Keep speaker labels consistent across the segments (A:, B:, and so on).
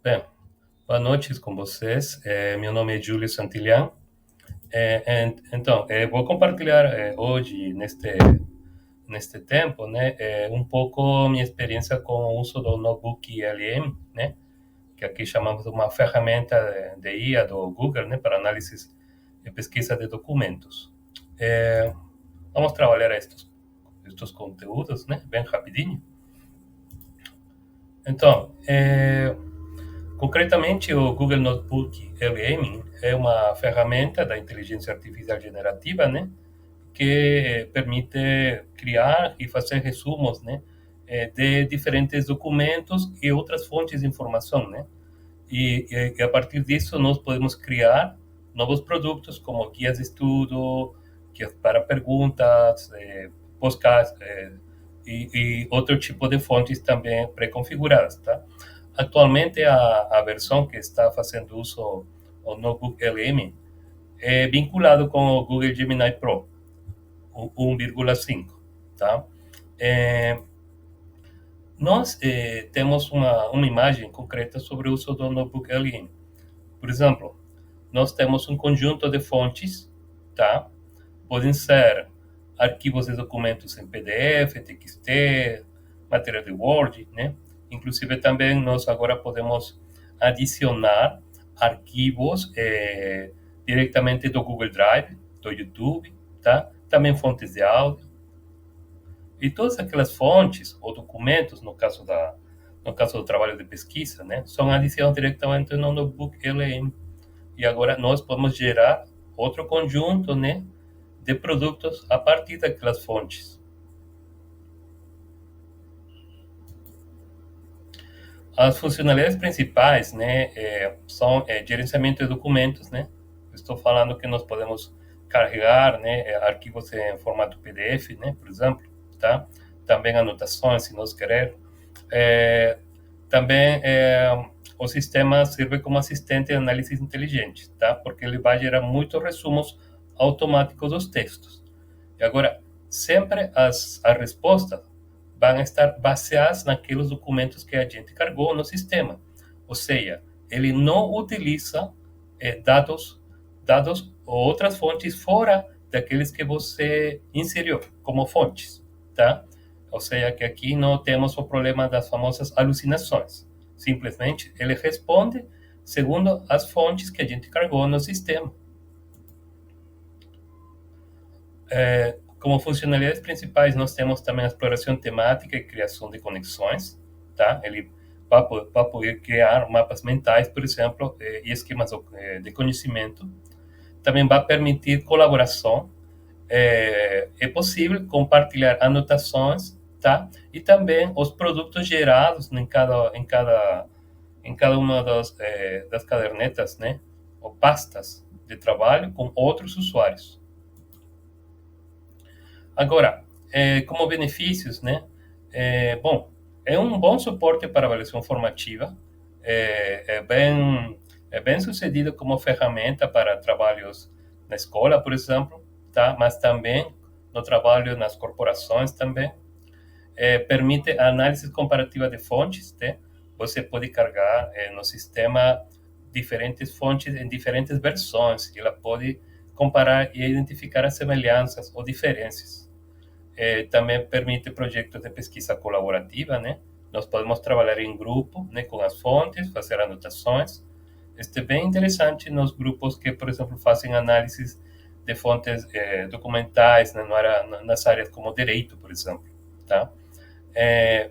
A: Bem, boa noite com vocês. Meu nome é Júlio Santillan. Então, vou compartilhar hoje, neste tempo, né, um pouco minha experiência com o uso do notebook LM, né, que aqui chamamos de uma ferramenta de IA do Google, né, para análise e pesquisa de documentos. Vamos trabalhar estes conteúdos, né, bem rapidinho. Então, concretamente, o Google Notebook LM é uma ferramenta da inteligência artificial generativa, né, que permite criar e fazer resumos, né, de diferentes documentos e outras fontes de informação, né. E a partir disso nós podemos criar novos produtos como guias de estudo, guias para perguntas, podcasts e outro tipo de fontes também pré-configuradas, tá? Atualmente a versão que está fazendo uso o notebook LM é vinculado com o Google Gemini Pro, o 1,5, tá? É, nós temos uma imagem concreta sobre o uso do notebook LM. Por exemplo, nós temos um conjunto de fontes, tá? Podem ser arquivos de documentos em PDF, TXT, material de Word, né? Inclusive também nós agora podemos adicionar arquivos diretamente do Google Drive, do YouTube, tá? Também fontes de áudio e todas aquelas fontes ou documentos, no caso do trabalho de pesquisa, né, são adicionados diretamente no notebook LM. E agora nós podemos gerar outro conjunto, né, de produtos a partir daquelas fontes. As funcionalidades principais, né, são gerenciamento de documentos, né. Estou falando que nós podemos carregar, né, arquivos em formato PDF, né, por exemplo, tá? Também anotações, se nós querer. É, também o sistema serve como assistente de análise inteligente, tá? Porque ele vai gerar muitos resumos automáticos dos textos. E agora, sempre as respostas vão estar baseadas naqueles documentos que a gente carregou no sistema. Ou seja, ele não utiliza dados ou outras fontes fora daqueles que você inseriu como fontes, tá? Ou seja, que aqui não temos o problema das famosas alucinações. Simplesmente ele responde segundo as fontes que a gente carregou no sistema. Como funcionalidades principais, nós temos também a exploração temática e criação de conexões, tá? Ele vai poder criar mapas mentais, por exemplo, e esquemas de conhecimento. Também vai permitir colaboração. É possível compartilhar anotações, tá? E também os produtos gerados em cada uma das cadernetas, né? Ou pastas de trabalho com outros usuários. Agora, como benefícios, né? Bom, é um bom suporte para avaliação formativa, é bem sucedido como ferramenta para trabalhos na escola, por exemplo, tá? Mas também no trabalho nas corporações também. Permite a análise comparativa de fontes, né? Você pode carregar no sistema diferentes fontes em diferentes versões, e ela pode comparar e identificar as semelhanças ou diferenças. Também permite projetos de pesquisa colaborativa, né? Nós podemos trabalhar em grupo, né, com as fontes, fazer anotações. Este é bem interessante nos grupos que, por exemplo, fazem análises de fontes documentais, né, nas áreas como direito, por exemplo, tá?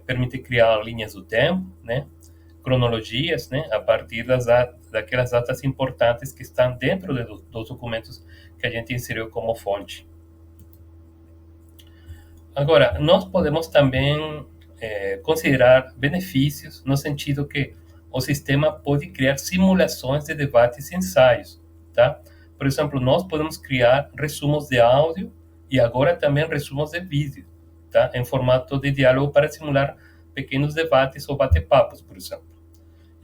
A: Permite criar linhas do tempo, né? Cronologias, né? A partir daquelas datas importantes que estão dentro dos documentos que a gente inseriu como fonte. Agora, nós podemos também considerar benefícios no sentido que o sistema pode criar simulações de debates e ensaios, tá? Por exemplo, nós podemos criar resumos de áudio e agora também resumos de vídeo, tá? Em formato de diálogo para simular pequenos debates ou bate-papos, por exemplo.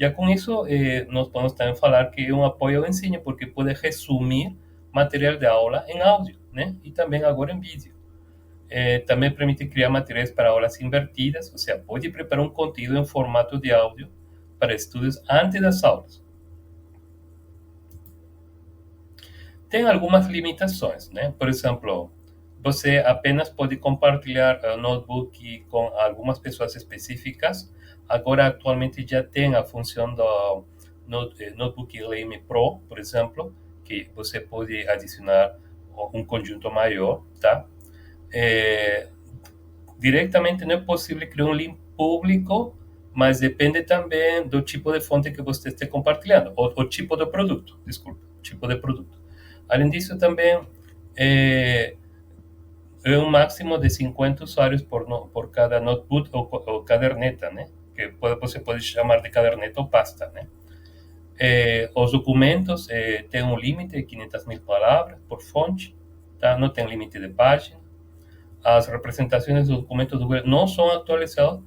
A: Já com isso, nós podemos também falar que é um apoio ao ensino, porque pode resumir material de aula em áudio, né? E também agora em vídeo. Também permite criar materiais para aulas invertidas, ou seja, pode preparar um conteúdo em formato de áudio para estudos antes das aulas. Tem algumas limitações, né? Por exemplo, você apenas pode compartilhar o notebook com algumas pessoas específicas. Agora, atualmente, já tem a função do Notebook LM Pro, por exemplo, que você pode adicionar um conjunto maior, tá? É, diretamente não é possível criar um link público, mas depende também do tipo de fonte que você esteja compartilhando, o tipo de produto, desculpa, tipo de produto. Além disso, também é, é um máximo de 50 usuários por cada notebook ou caderneta, né? Que você pode chamar de caderneta ou pasta, né? Os documentos têm um limite de 500.000 palavras por fonte, tá? Não tem limite de página. As representações dos documentos do Google não são atualizadas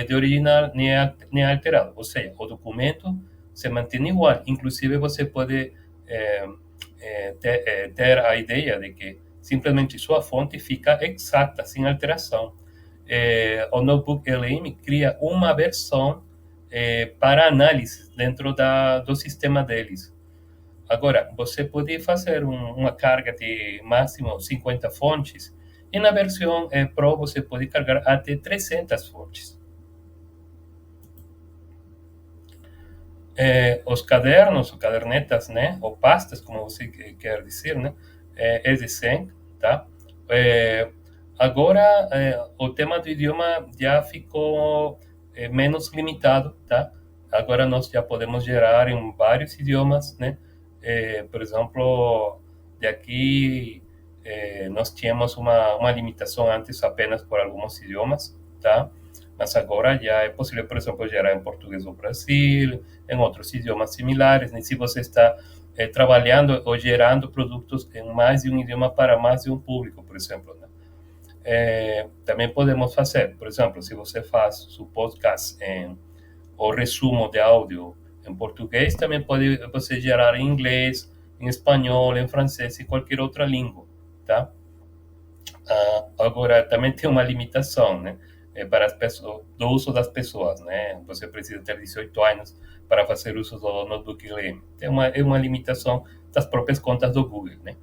A: de original nem alterado, ou seja, o documento se mantém igual. Inclusive, você pode ter a ideia de que simplesmente sua fonte fica exata, sem alteração. O Notebook LM cria uma versão para análise dentro do sistema deles. Agora, você pode fazer uma carga de máximo 50 fontes, e na versão Pro você pode carregar até 300 fontes. Os cadernos, ou cadernetas, né, ou pastas, como você quer dizer, né, é de 100, tá? Agora, o tema do idioma já ficou menos limitado, tá? Agora nós já podemos gerar em vários idiomas, né? Por exemplo, de aqui nós tínhamos uma limitação antes apenas por alguns idiomas, tá? Mas agora já é possível, por exemplo, gerar em português do Brasil, em outros idiomas similares, né? Se você está trabalhando ou gerando produtos em mais de um idioma para mais de um público, por exemplo, né? Também podemos fazer, por exemplo, se você faz seu podcast ou resumo de áudio em português, também pode você gerar em inglês, em espanhol, em francês e qualquer outra língua, tá? Agora, também tem uma limitação, né? Para as pessoas, do uso das pessoas, né? Você precisa ter 18 anos para fazer uso do notebook LM. É uma limitação das próprias contas do Google, né?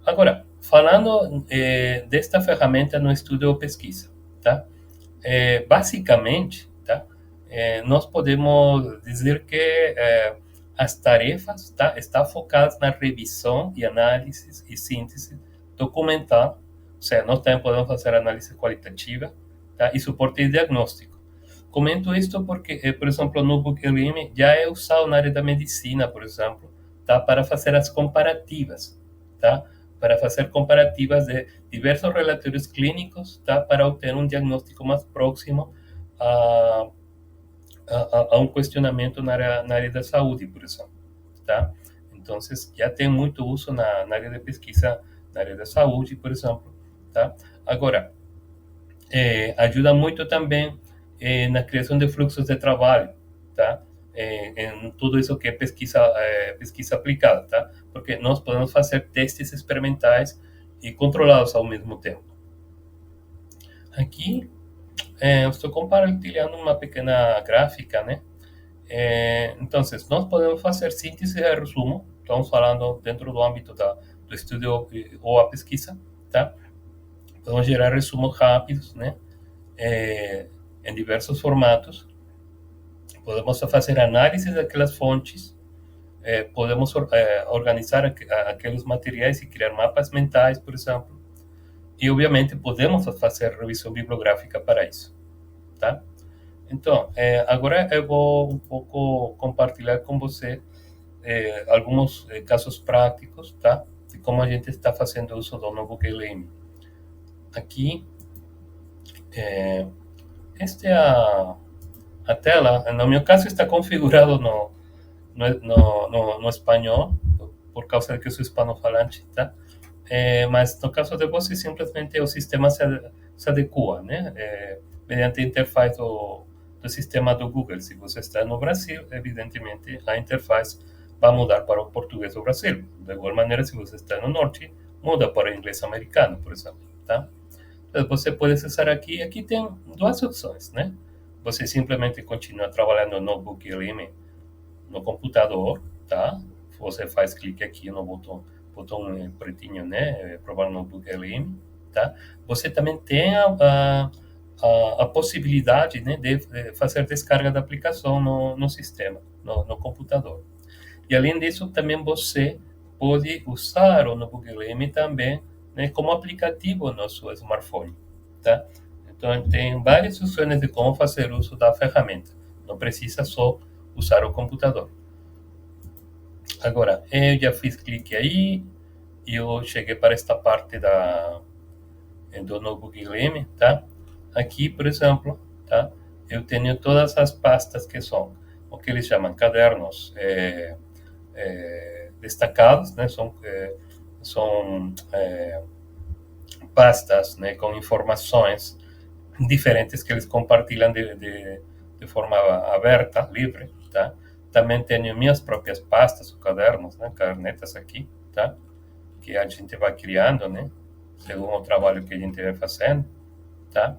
A: Agora, falando desta ferramenta no estudo ou pesquisa, tá? Basicamente, tá? Nós podemos dizer que as tarefas estão focadas na revisão e análise e síntese documental, ou seja, nós também podemos fazer análise qualitativa, tá? E suporte e diagnóstico. Comento isto porque, por exemplo, no BookLM já é usado na área da medicina, por exemplo, tá? Para fazer as comparativas, tá? Para fazer comparativas de diversos relatórios clínicos, tá? Para obter um diagnóstico mais próximo a, a um questionamento na área da saúde, por exemplo, tá? Então, já tem muito uso na área de pesquisa, na área da saúde, por exemplo, tá? Agora, ajuda muito também na criação de fluxos de trabalho, tá? Em tudo isso que é pesquisa aplicada, tá? Porque nós podemos fazer testes experimentais e controlados ao mesmo tempo. Aqui, eu estou compartilhando uma pequena gráfica, né? Então, nós podemos fazer síntese e resumo, estamos falando dentro do âmbito do estudo ou a pesquisa, tá? Podemos gerar resumos rápidos, né? Em diversos formatos. Podemos fazer análise daquelas fontes, podemos organizar aqueles materiais e criar mapas mentais, por exemplo. E, obviamente, podemos fazer revisão bibliográfica para isso, tá? Então, agora eu vou um pouco compartilhar com você alguns casos práticos, tá? De como a gente está fazendo uso do Notebook LM. Aqui, esta é a tela. No meu caso, está configurado no espanhol, por causa de que eu sou hispano-falante, tá? Mas no caso de você, simplesmente o sistema se adequa, né? Mediante a interface do sistema do Google. Se você está no Brasil, evidentemente a interface vai mudar para o português do Brasil. De igual maneira, se você está no norte, muda para o inglês americano, por exemplo, tá? Então, você pode acessar aqui. Aqui tem duas opções, né? você simplesmente continua trabalhando no Book LM no computador, tá? Você faz clique aqui no botão pretinho, né? Provar no Book LM, tá? Você também tem a possibilidade, né, de fazer descarga da aplicação no sistema, no computador. E além disso, também você pode usar o Notebook LM também, né, como aplicativo no seu smartphone, tá? Então, tem várias opções de como fazer uso da ferramenta. Não precisa só usar o computador. Agora, eu já fiz clique aí e eu cheguei para esta parte do Notebook LM, tá? Aqui, por exemplo, tá? Eu tenho todas as pastas que são o que eles chamam cadernos destacados, né? São pastas, né, com informações diferentes que eles compartilham de forma aberta, livre, tá? Também tenho minhas próprias pastas, ou cadernos, né, cadernetas aqui, tá? Que a gente vai criando, né, segundo o trabalho que a gente vai fazendo, tá?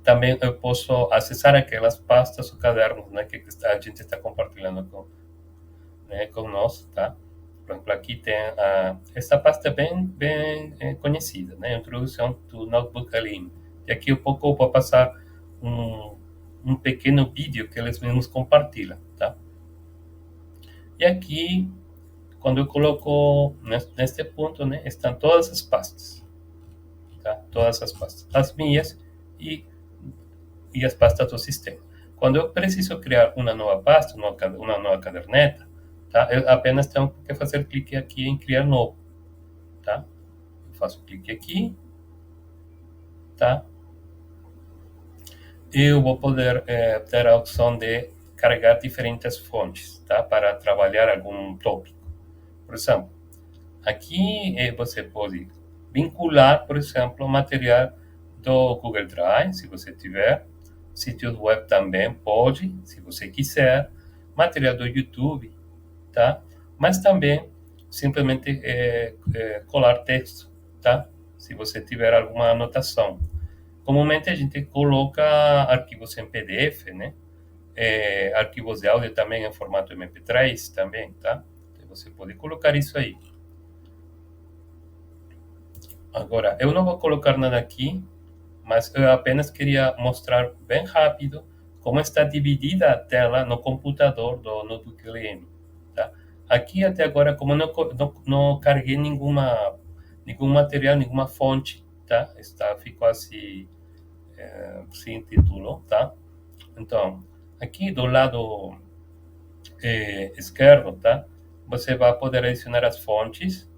A: Também eu posso acessar aquelas pastas ou cadernos, né, que a gente está compartilhando com nós, tá? Por exemplo, aqui tem essa pasta bem conhecida, né? Introdução do Notebook LM. E aqui um pouco eu vou passar um pequeno vídeo que eles mesmos compartilham, tá? E aqui, quando eu coloco neste ponto, né, estão todas as pastas, tá? Todas as pastas, as minhas e as pastas do sistema. Quando eu preciso criar uma nova pasta, uma nova caderneta, tá? Eu apenas tenho que fazer clique aqui em criar novo, tá? Eu faço clique aqui, tá? Eu vou poder ter a opção de carregar diferentes fontes, tá? Para trabalhar algum tópico. Por exemplo, aqui você pode vincular, por exemplo, material do Google Drive, se você tiver, sítios web também pode, se você quiser, material do YouTube, tá? Mas também simplesmente colar texto, tá? Se você tiver alguma anotação. Comumente a gente coloca arquivos em PDF, né? Arquivos de áudio também em formato MP3 também, tá? Então, você pode colocar isso aí. Agora, eu não vou colocar nada aqui, mas eu apenas queria mostrar bem rápido como está dividida a tela no computador do Notebook LM, tá? Aqui até agora, como não carreguei nenhum material, nenhuma fonte, tá? Ficou assim, sem título, tá? Então, aqui do lado esquerdo, tá? Você vai poder adicionar as fontes.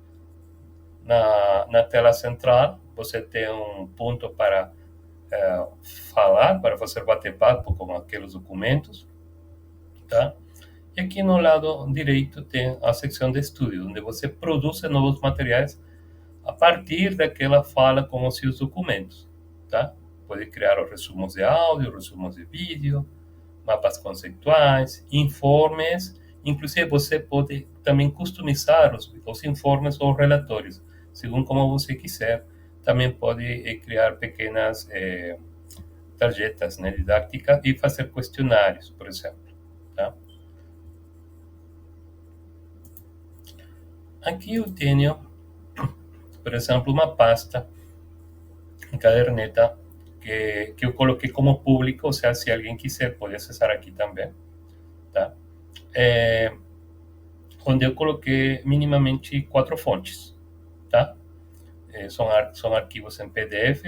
A: Na tela central, você tem um ponto para falar, para fazer bate-papo com aqueles documentos, tá? E aqui no lado direito tem a secção de estudo, onde você produz novos materiais a partir daquela fala com os seus documentos, tá? Pode criar os resumos de áudio, resumos de vídeo, mapas conceituais, informes, inclusive você pode também customizar os informes ou relatórios, segundo como você quiser. Também pode criar pequenas tarjetas, né, didáticas e fazer questionários, por exemplo, tá? Aqui eu tenho, por exemplo, uma pasta, uma caderneta que eu coloquei como público, ou seja, se alguém quiser pode acessar aqui também, tá? Onde eu coloquei minimamente 4 fontes, tá? São arquivos em PDF,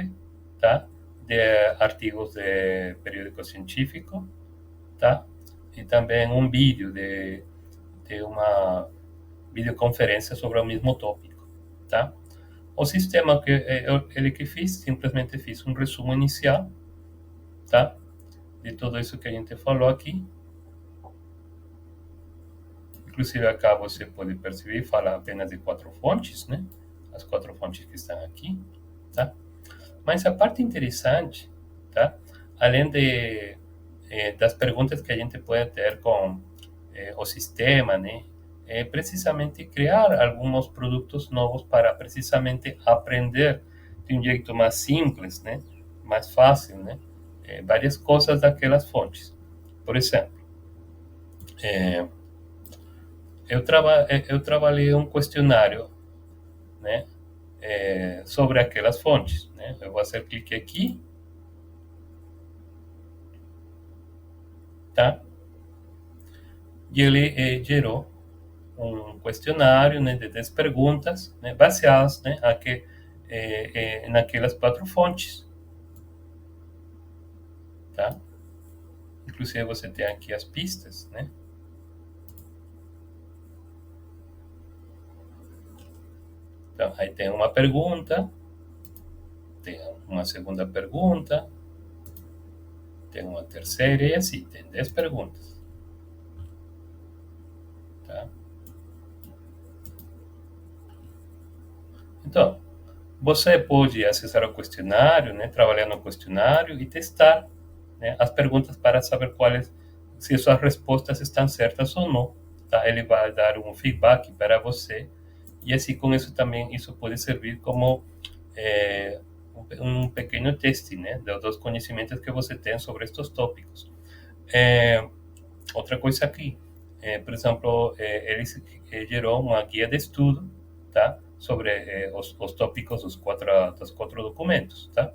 A: tá? De artigos de periódico científico, tá? E também um vídeo de uma videoconferência sobre o mesmo tópico, tá? O sistema ele que fiz, simplesmente fiz um resumo inicial, tá? De tudo isso que a gente falou aqui. Inclusive acá você pode perceber, fala apenas de 4 fontes, né? As 4 fontes que estão aqui, tá? Mas a parte interessante, tá? Além das perguntas que a gente pode ter com o sistema, né? É precisamente criar alguns produtos novos para precisamente aprender de um jeito mais simples, né? Mais fácil, né? várias coisas daquelas fontes. Por exemplo, eu trabalhei um questionário, né, sobre aquelas fontes, né? Eu vou fazer clique aqui, tá? E ele gerou um questionário, né, de 10 perguntas, né, baseadas, né, naquelas 4 fontes, tá? Inclusive você tem aqui as pistas, né? Então, aí tem uma pergunta, tem uma segunda pergunta, tem uma terceira e assim, tem 10 perguntas, tá? Então, você pode acessar o questionário, né, trabalhar no questionário e testar, né, as perguntas para saber quais, se suas respostas estão certas ou não, tá? Ele vai dar um feedback para você e assim com isso também isso pode servir como é, pequeno teste, né, dos conhecimentos que você tem sobre estes tópicos. Outra coisa aqui, por exemplo, ele gerou uma guia de estudo, tá, sobre os tópicos dos 4 documentos, tá?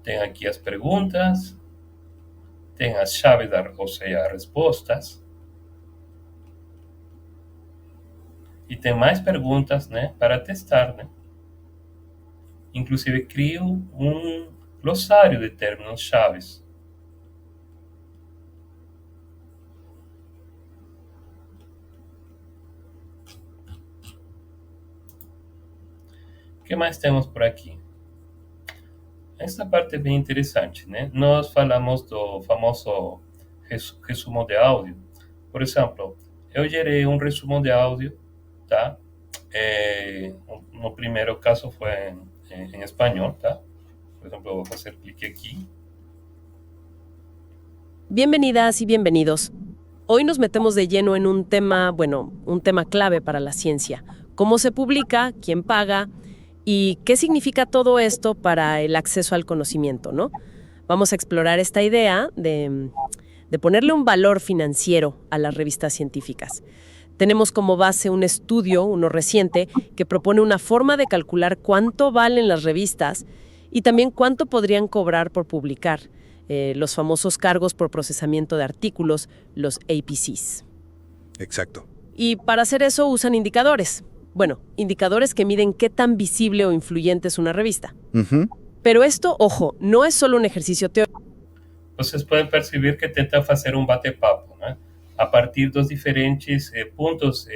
A: Tem aqui as perguntas, tem as chaves, ou seja, as respostas, e tem mais perguntas, né, para testar, né? Inclusive, crio um glossário de términos chaves. O que mais temos por aqui? Essa parte é bem interessante, né? Nós falamos do famoso resumo de áudio. Por exemplo, eu gerei um resumo de áudio, tá? No primeiro caso foi em espanhol, tá? Por ejemplo, voy a hacer clic aquí.
B: Bienvenidas y bienvenidos. Hoy nos metemos de lleno en un tema, bueno, un tema clave para la ciencia. ¿Cómo se publica? ¿Quién paga? ¿Y qué significa todo esto para el acceso al conocimiento, no? Vamos a explorar esta idea de ponerle un valor financiero a las revistas científicas. Tenemos como base un estudio, uno reciente, que propone una forma de calcular cuánto valen las revistas y también cuánto podrían cobrar por publicar, los famosos cargos por procesamiento de artículos, los APCs.
C: Exacto.
B: Y para hacer eso usan indicadores. Bueno, indicadores que miden qué tan visible o influyente es una revista. Pero esto, ojo, no es solo un ejercicio teórico.
A: Vocês podem perceber que tenta fazer um bate-papo, né? A partir dos diferentes pontos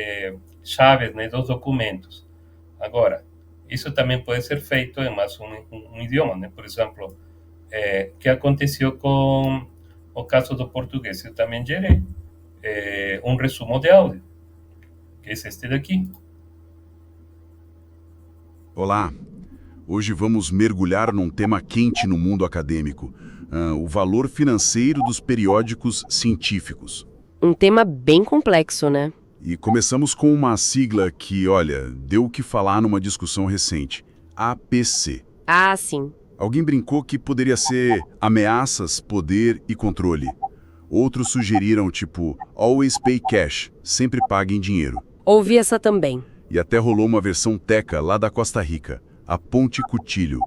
A: chaves, né, dos documentos. Agora, isso também pode ser feito em mais um idioma, né? Por exemplo, que aconteceu com o caso do português. Eu também gerei um resumo de áudio, que é este daqui.
C: Olá! Hoje vamos mergulhar num tema quente no mundo acadêmico, o valor financeiro dos periódicos científicos.
B: Um tema bem complexo, né?
C: E começamos com uma sigla que, olha, deu o que falar numa discussão recente, APC.
B: Ah, sim.
C: Alguém brincou que poderia ser ameaças, poder e controle. Outros sugeriram, tipo, always pay cash, sempre pague em dinheiro.
B: Ouvi essa também.
C: E até rolou uma versão teca lá da Costa Rica, a Ponte Cutilho.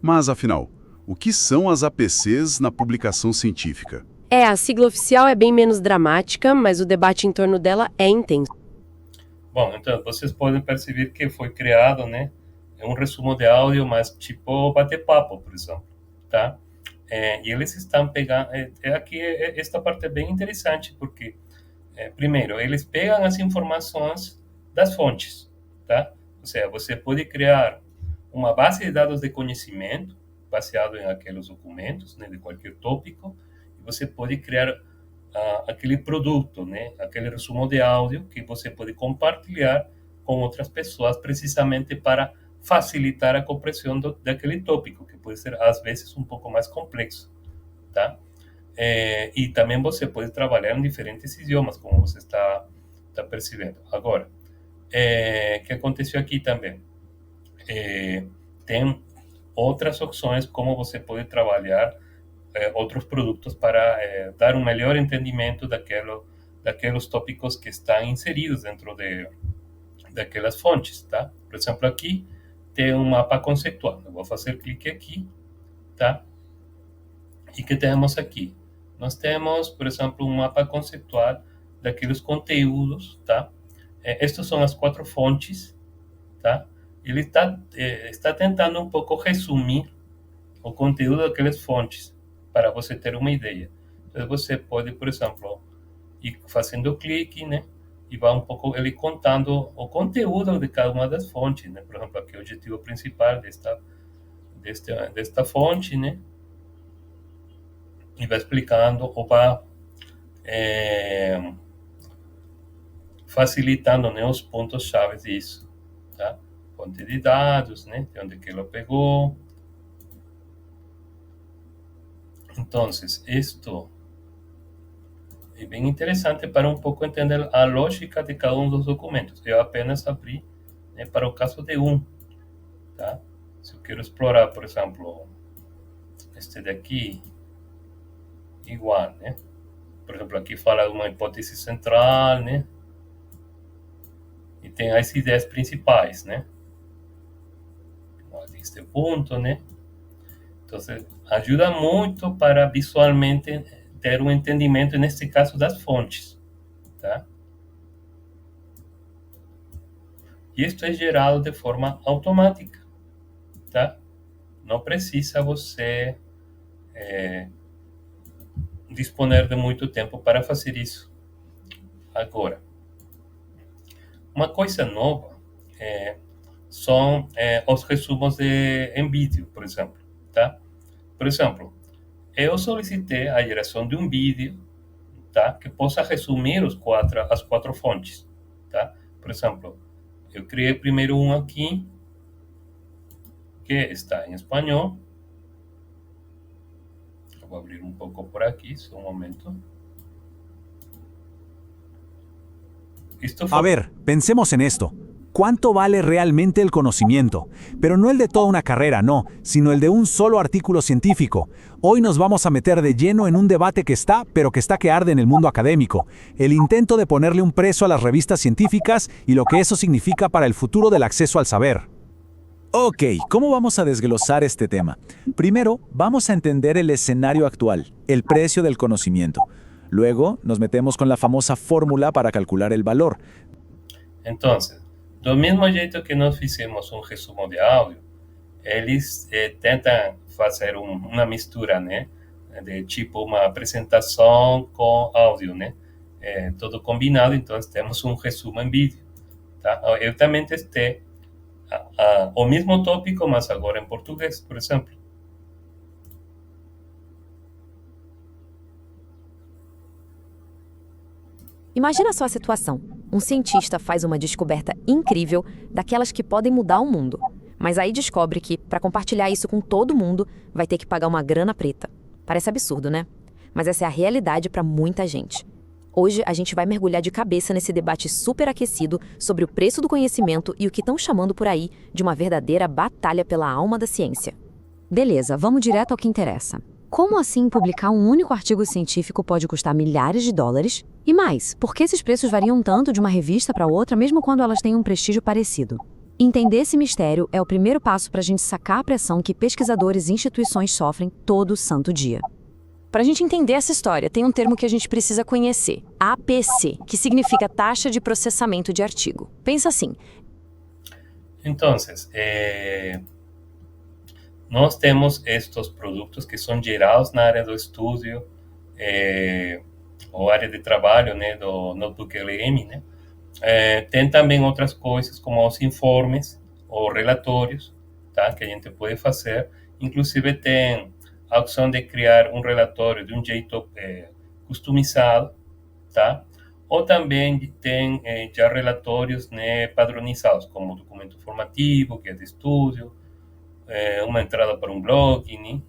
C: Mas, afinal, o que são as APCs na publicação científica?
B: A sigla oficial é bem menos dramática, mas o debate em torno dela é intenso.
A: Bom, então, vocês podem perceber que foi criado, né, um resumo de áudio, mas tipo bate-papo, por exemplo, tá? E eles estão pegando... aqui, esta parte é bem interessante, porque, primeiro, eles pegam as informações das fontes, tá? Ou seja, você pode criar uma base de dados de conhecimento baseado em aqueles documentos, né, de qualquer tópico, e você pode criar aquele produto, né, aquele resumo de áudio que você pode compartilhar com outras pessoas precisamente para facilitar a compreensão daquele tópico, que pode ser, às vezes, um pouco mais complexo, tá? E também você pode trabalhar em diferentes idiomas, como você está percebendo. Agora, o que aconteceu aqui também? Tem outras opções, como você pode trabalhar outros produtos para dar um melhor entendimento daqueles tópicos que estão inseridos dentro daquelas fontes, tá? Por exemplo, aqui tem um mapa conceitual. Eu vou fazer clique aqui, tá? E que temos aqui? Nós temos, por exemplo, um mapa conceitual daqueles conteúdos, tá? Estas são as 4 fontes, tá? Ele está tentando um pouco resumir o conteúdo daquelas fontes, para você ter uma ideia. Então, você pode, por exemplo, ir fazendo clique, né? E vai um pouco ele contando o conteúdo de cada uma das fontes, né? Por exemplo, aqui o objetivo principal desta fonte, né? E vai explicando ou vai facilitando, né, os pontos-chave disso, tá? Fonte de dados, né? De onde que ele pegou. Então, isto é bem interessante para um pouco entender a lógica de cada um dos documentos. Eu apenas abri, né, para o caso de um, tá? Se eu quero explorar, por exemplo, este daqui, igual, né? Por exemplo, aqui fala de uma hipótese central, né? E tem as ideias principais, né? Este ponto, né? Então, ajuda muito para visualmente ter um entendimento, neste caso, das fontes, tá? E isto é gerado de forma automática, tá? Não precisa você disponer de muito tempo para fazer isso. Agora, uma coisa nova são os resumos em vídeo, por exemplo, tá? Por exemplo, eu solicitei a geração de um vídeo, tá? Que possa resumir as 4 fontes, tá? Por exemplo, eu criei primeiro um aqui, que está em espanhol. Eu vou abrir um pouco por aqui, só um momento.
D: A ver, pensemos en esto. ¿Cuánto vale realmente el conocimiento? Pero no el de toda una carrera, no, sino el de un solo artículo científico. Hoy nos vamos a meter de lleno en un debate que está que arde en el mundo académico. El intento de ponerle un precio a las revistas científicas y lo que eso significa para el futuro del acceso al saber. Ok, ¿cómo vamos a desglosar este tema? Primero, vamos a entender el escenario actual, el precio del conocimiento. Luego, nos metemos con la famosa fórmula para calcular el valor.
A: Entonces, do mesmo jeito que nós fizemos um resumo de áudio, eles tentam fazer uma mistura, né? De tipo uma apresentação com áudio, né? Tudo combinado, então temos um resumo em vídeo, tá? Eu também testei o mesmo tópico, mas agora em português, por exemplo.
E: Imagina só a situação. Um cientista faz uma descoberta incrível, daquelas que podem mudar o mundo. Mas aí descobre que, para compartilhar isso com todo mundo, vai ter que pagar uma grana preta. Parece absurdo, né? Mas essa é a realidade para muita gente. Hoje a gente vai mergulhar de cabeça nesse debate superaquecido sobre o preço do conhecimento e o que estão chamando por aí de uma verdadeira batalha pela alma da ciência. Beleza, vamos direto ao que interessa. Como assim publicar um único artigo científico pode custar milhares de dólares? E mais, por que esses preços variam tanto de uma revista para outra, mesmo quando elas têm um prestígio parecido? Entender esse mistério é o primeiro passo para a gente sacar a pressão que pesquisadores e instituições sofrem todo santo dia. Para a gente entender essa história, tem um termo que a gente precisa conhecer, APC, que significa taxa de processamento de artigo. Pensa assim.
A: Então, nós temos estes produtos que são gerados na área do estudo, ou área de trabalho, né, do notebook LM, né? Tem também outras coisas, como os informes ou relatórios, tá, que a gente pode fazer. Inclusive, tem a opção de criar um relatório de um jeito customizado, tá? Ou também tem já relatórios, né, padronizados, como documento formativo, guia de estudo, uma entrada para um blog, né?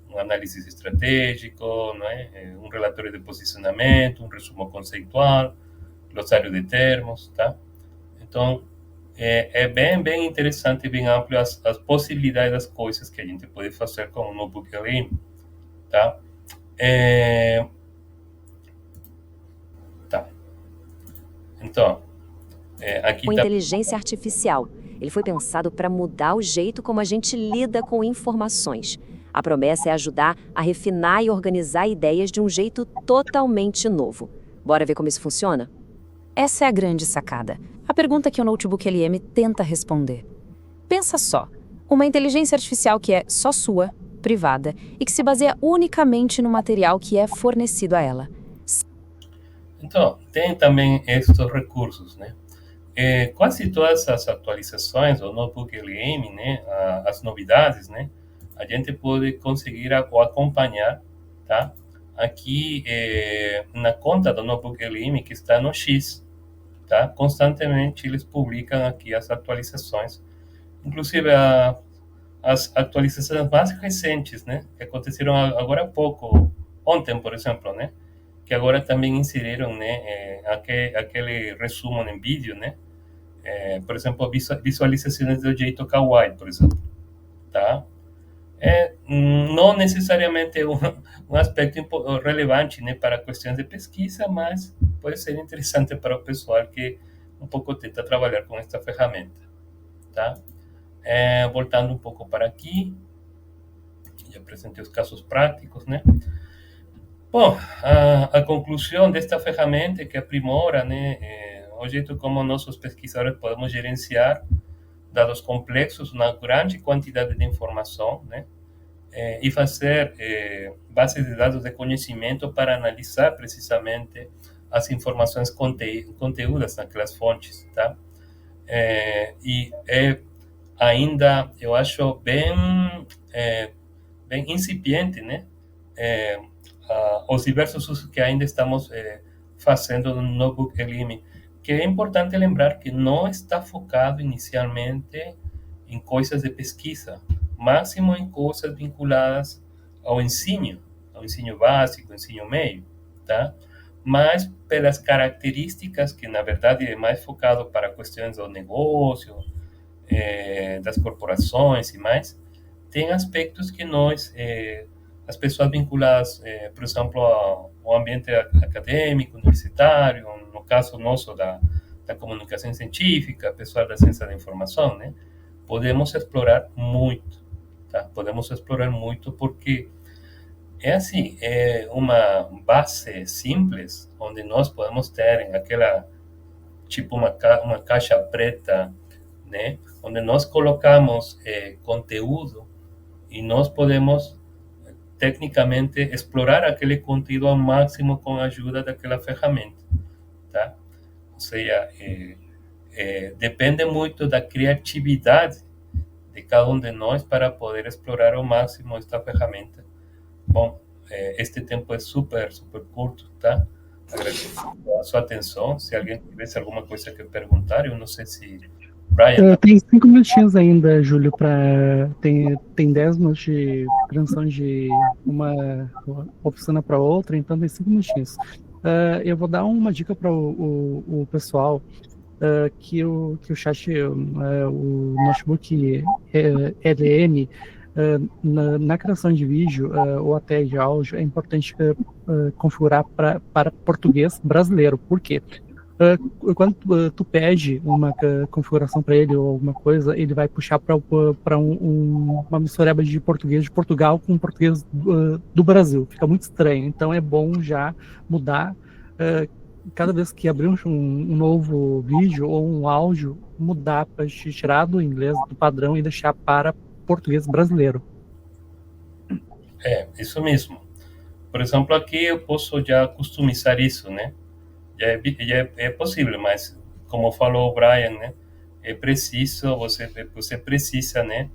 A: Um análise estratégico, né? Um relatório de posicionamento, um resumo conceitual, glossário de termos, tá? Então, É bem interessante, bem amplo as possibilidades das coisas que a gente pode fazer com o notebook LM, tá? Tá. Então, aqui
E: Com
A: tá.
E: inteligência artificial. Ele foi pensado para mudar o jeito como a gente lida com informações. A promessa é ajudar a refinar e organizar ideias de um jeito totalmente novo. Bora ver como isso funciona?
F: Essa é a grande sacada. A pergunta que o Notebook LM tenta responder. Pensa só, uma inteligência artificial que é só sua, privada, e que se baseia unicamente no material que é fornecido a ela.
A: Então, tem também estes recursos, né? Quase todas as atualizações do Notebook LM, né, as novidades, né, a gente pode conseguir ou acompanhar, tá? Aqui na conta do Notebook LM que está no X, tá? Constantemente eles publicam aqui as atualizações, inclusive as atualizações mais recentes, né, que aconteceram agora há pouco, ontem, por exemplo, né, que agora também inseriram, né, aquele resumo em vídeo, né, por exemplo, visualizações do jeito kawaii, por exemplo, tá? Não necessariamente um aspecto relevante, né, para questões de pesquisa, mas pode ser interessante para o pessoal que um pouco tenta trabalhar com esta ferramenta, tá? Voltando um pouco para aqui, já apresentei os casos práticos, né? Bom, a conclusão desta ferramenta é que aprimora, né, o jeito como nossos pesquisadores podemos gerenciar dados complexos, uma grande quantidade de informação, né, e fazer bases de dados de conhecimento para analisar precisamente as informações conteúdas naquelas fontes, tá? E ainda, eu acho, bem incipiente, né? Os diversos usos que ainda estamos fazendo no Notebook LM, que é importante lembrar que não está focado inicialmente em coisas de pesquisa, máximo em coisas vinculadas ao ensino básico, ensino médio, tá? Mas pelas características que, na verdade, é mais focado para questões do negócio, das corporações e mais, tem aspectos que nós, as pessoas vinculadas, por exemplo, ao ambiente acadêmico, universitário, no caso nosso da comunicação científica, pessoal da ciência da informação, né? Podemos explorar muito, tá? Podemos explorar muito porque é assim, é uma base simples, onde nós podemos ter aquela, tipo uma caixa preta, né? Onde nós colocamos conteúdo e nós podemos tecnicamente explorar aquele conteúdo ao máximo com a ajuda daquela ferramenta, tá? Ou seja, depende muito da criatividade de cada um de nós para poder explorar ao máximo esta ferramenta. Bom, este tempo é super curto, tá? Agradeço a sua atenção. Se alguém tivesse alguma coisa que perguntar, eu não sei se Brian...
G: Tem 5 minutinhos ainda, Júlio, para tem 10 minutos de transição de uma oficina para outra, então tem 5 minutinhos. Eu vou dar uma dica para o pessoal, que o chat, o notebook LM, na criação de vídeo ou até de áudio, é importante configurar para português brasileiro. Por quê? Quando tu pede uma configuração para ele ou alguma coisa, ele vai puxar para uma mistureba de português de Portugal com português do Brasil. Fica muito estranho. Então é bom já mudar. Cada vez que abrir um novo vídeo ou um áudio, mudar para tirar do inglês do padrão e deixar para português brasileiro.
A: Isso mesmo. Por exemplo, aqui eu posso já customizar isso, né? Já é possível, mas como falou o Brian, né? É preciso, você precisa, né?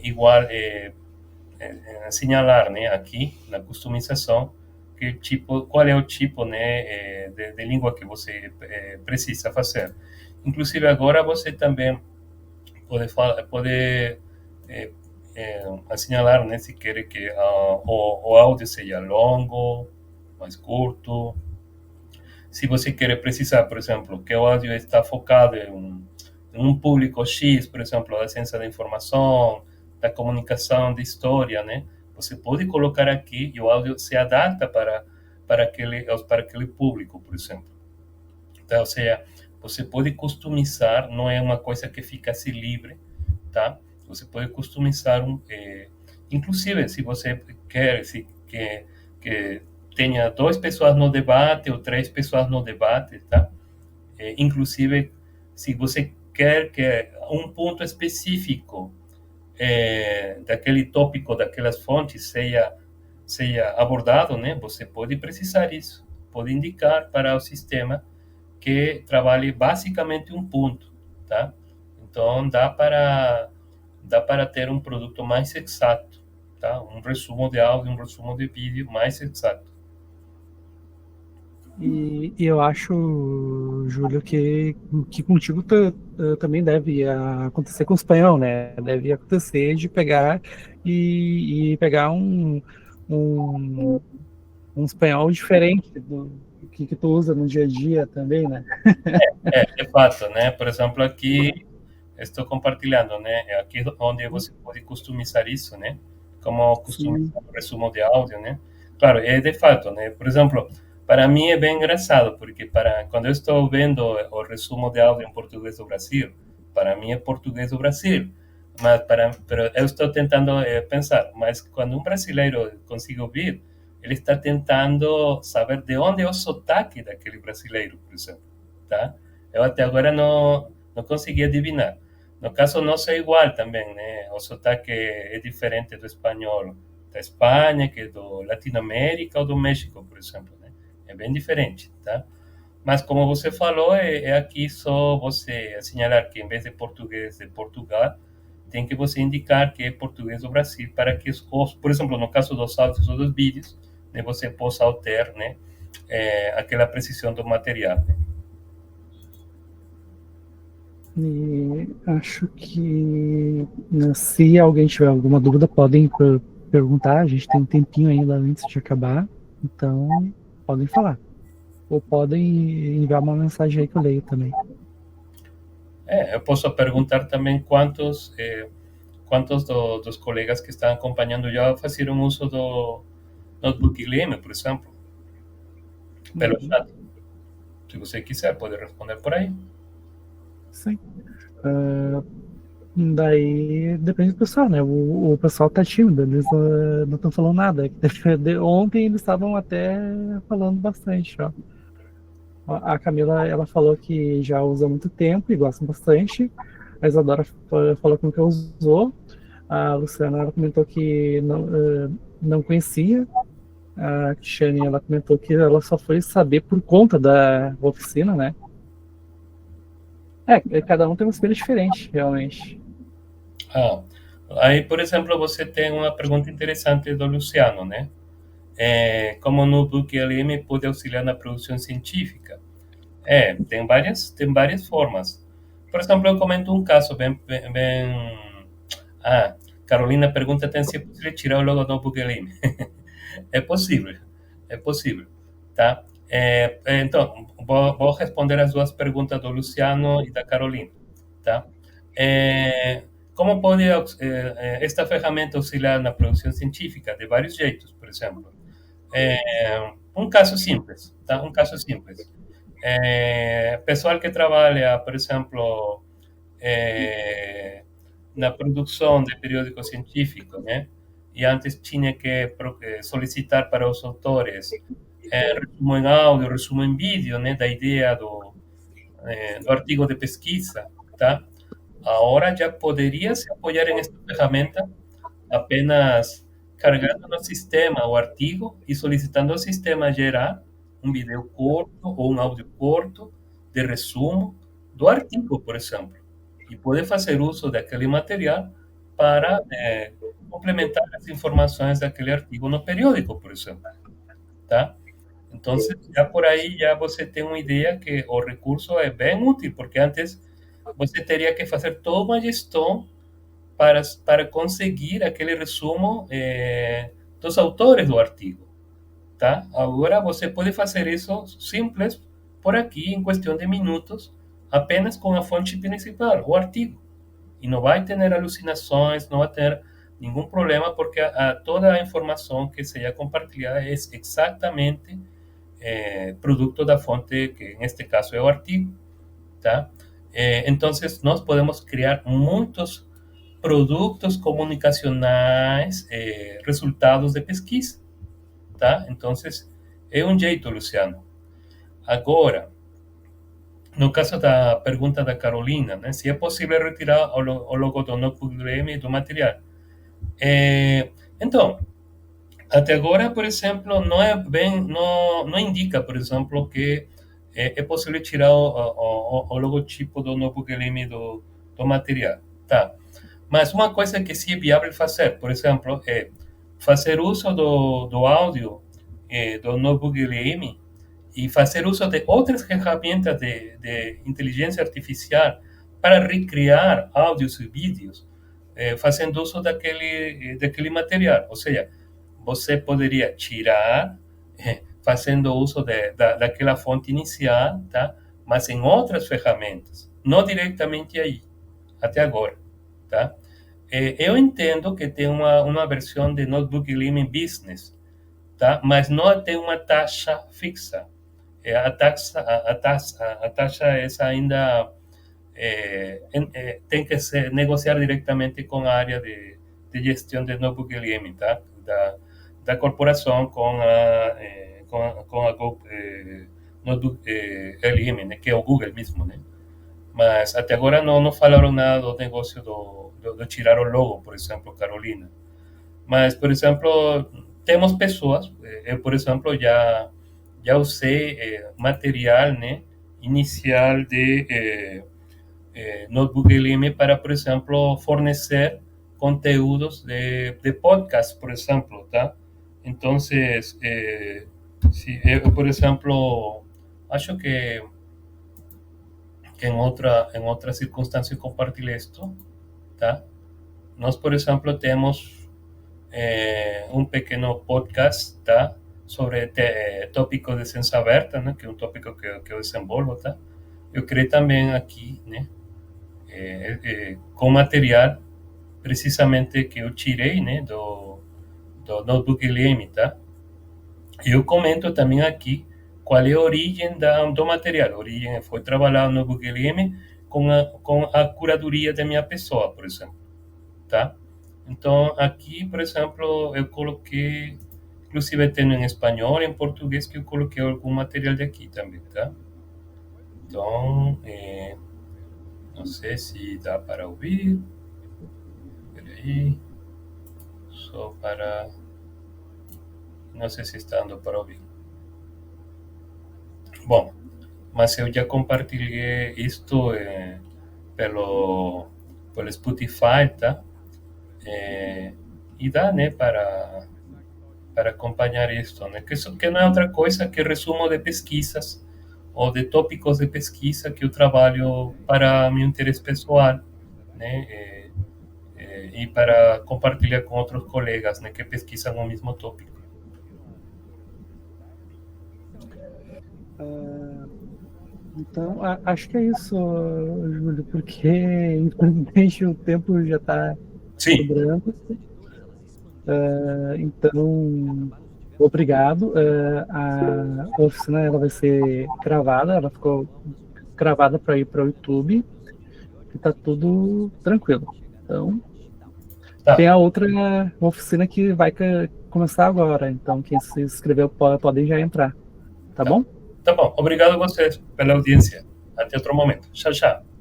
A: Igual assinalar, né? Aqui na customização, qual é o tipo, né? De língua que você precisa fazer. Inclusive agora você também pode assinalar, né? Se quer que o áudio seja longo, mais curto. Se você quer precisar, por exemplo, que o áudio está focado um público X, por exemplo, da ciência da informação, da comunicação, da história, né? Você pode colocar aqui e o áudio se adapta para aquele público, por exemplo. Tá? Ou seja, você pode customizar, não é uma coisa que fica assim livre, tá? Você pode customizar inclusive se você quer que tenha 2 pessoas no debate ou 3 pessoas no debate, tá? Inclusive se você quer que um ponto específico daquele tópico, daquelas fontes seja abordado, né? Você pode precisar isso, pode indicar para o sistema que trabalhe basicamente um ponto, tá? Então dá para ter um produto mais exato, tá? Um resumo de áudio, um resumo de vídeo mais exato.
G: E eu acho, Júlio, que contigo também deve acontecer com o espanhol, né? Deve acontecer de pegar e pegar um, um espanhol diferente do que tu usa no dia a dia também, né?
A: De fato, né? Por exemplo, aqui estou compartilhando, né? Aqui é onde você pode customizar isso, né? Como customizar o resumo de áudio, né? Claro, é de fato, né? Por exemplo, para mim é bem engraçado, porque quando eu estou vendo o resumo de áudio em português do Brasil, para mim é português do Brasil, mas pero eu estou tentando pensar, mas quando um brasileiro consegue ouvir, ele está tentando saber de onde é o sotaque daquele brasileiro, por exemplo, tá? Eu até agora não consegui adivinhar. No caso nosso é igual também, né? O sotaque é diferente do espanhol da Espanha, que do Latinoamérica ou do México, por exemplo, né? É bem diferente, tá? Mas como você falou, é aqui só você assinalar que em vez de português de Portugal, tem que você indicar que é português do Brasil para que, por exemplo, no caso dos áudios ou dos vídeos, né, você possa ter, né, aquela precisão do material. Né?
G: E acho que se alguém tiver alguma dúvida, podem perguntar. A gente tem um tempinho ainda antes de acabar, então podem falar. Ou podem enviar uma mensagem aí que eu leio também.
A: Eu posso perguntar também quantos dos colegas que estão acompanhando já fizeram uso do notebook LM, por exemplo, pelo chat. Se você quiser, pode responder por aí.
G: Sim. Daí depende do pessoal, né? O pessoal tá tímido, eles não estão falando nada. Ontem eles estavam até falando bastante, ó. A Camila, ela falou que já usa há muito tempo e gosta bastante. A Isadora falou que nunca usou. A Luciana, ela comentou que não conhecia. A Cristiane, ela comentou que ela só foi saber por conta da oficina, né? Cada um tem uma experiência diferente, realmente.
A: Aí, por exemplo, você tem uma pergunta interessante do Luciano, né? Como o notebook LM pode auxiliar na produção científica? Tem várias formas. Por exemplo, eu comento um caso bem... Carolina pergunta se é possível tirar o logo do notebook LM. É possível, tá? Então, vou responder as duas perguntas do Luciano e da Carolina, tá? Como pode esta ferramenta auxiliar na produção científica? De vários jeitos, por exemplo. Um caso simples, tá? Um caso simples. Pessoal que trabalha, por exemplo, na produção de periódico científico, né? E antes tinha que solicitar para os autores resumo em áudio, resumo em vídeo, né? Da ideia do artigo de pesquisa, tá? Agora já poderia se apoiar em esta ferramenta apenas carregando no sistema o artigo e solicitando ao sistema gerar um vídeo curto ou um áudio curto de resumo do artigo, por exemplo. E pode fazer uso daquele material para complementar as informações daquele artigo no periódico, por exemplo. Tá? Então, já por aí já você tem uma ideia que o recurso é bem útil, porque antes você teria que fazer toda uma gestão para conseguir aquele resumo dos autores do artigo, tá? Agora você pode fazer isso simples por aqui, em questão de minutos, apenas com a fonte principal, o artigo. E não vai ter alucinações, não vai ter nenhum problema, porque toda a informação que seja compartilhada é exatamente produto da fonte, que neste caso é o artigo, tá? Então, nós podemos criar muitos produtos comunicacionais, resultados de pesquisa, tá? Então, é um jeito, Luciano. Agora, no caso da pergunta da Carolina, né, se é possível retirar o logo do notebook LM do material. Então, até agora, por exemplo, não indica, por exemplo, que é possível tirar o logotipo do notebook LM do material, tá? Mas uma coisa que sim é viável fazer, por exemplo, é fazer uso do áudio do notebook LM e fazer uso de outras ferramentas de inteligência artificial para recriar áudios e vídeos, fazendo uso daquele material. Ou seja, você poderia tirar, fazendo uso daquela fonte inicial, tá? Mas em outras ferramentas, não diretamente aí, até agora, tá? Eu entendo que tem uma versão de Notebook LM Business, tá? Mas não tem uma taxa fixa. A taxa essa ainda tem que ser negociar diretamente com a área de gestão de Notebook LM, tá? Da corporação com a Notebook LM, né? Que é o Google mesmo, né? Mas até agora não falaram nada do negócio de tirar o logo, por exemplo, Carolina. Mas, por exemplo, temos pessoas, eu, por exemplo, já usei material, né, inicial de Notebook LM para, por exemplo, fornecer conteúdos de podcast, por exemplo, tá? Então, se eu, por exemplo, acho que em outra circunstância compartilhei isto, tá? Nós, por exemplo, temos um pequeno podcast, tá? Sobre tópicos de ciência aberta, né? Que é um tópico que eu desenvolvo, tá? Eu criei também aqui, né? Com material precisamente que eu tirei, né? Do Notebook LM, tá? Eu comento também aqui qual é a origem do material. A origem foi trabalhar no Notebook LM com a curadoria da minha pessoa, por exemplo, tá? Então, aqui, por exemplo, eu coloquei, inclusive tem em espanhol e em português, que eu coloquei algum material daqui também, tá? Então, não sei se dá para ouvir. Espera aí. Só para... Não sei se está dando para ouvir. Bom, mas eu já compartilhei isto pelo Spotify, tá? E dá, né, para acompanhar isto, né? Que não é outra coisa que resumo de pesquisas ou de tópicos de pesquisa que eu trabalho para meu interesse pessoal, né? E para compartilhar com outros colegas, né, que pesquisam o mesmo tópico.
G: Então, acho que é isso, Júlio, porque infelizmente o tempo já está sobrando. Então, obrigado. A oficina ela vai ser gravada, ela ficou gravada para ir para o YouTube e tá tudo tranquilo. Então, tem a outra oficina que vai começar agora. Então, quem se inscreveu pode já entrar. Tá bom?
A: Tá bom. Obrigado a vocês pela audiência. Até outro momento. Tchau, tchau.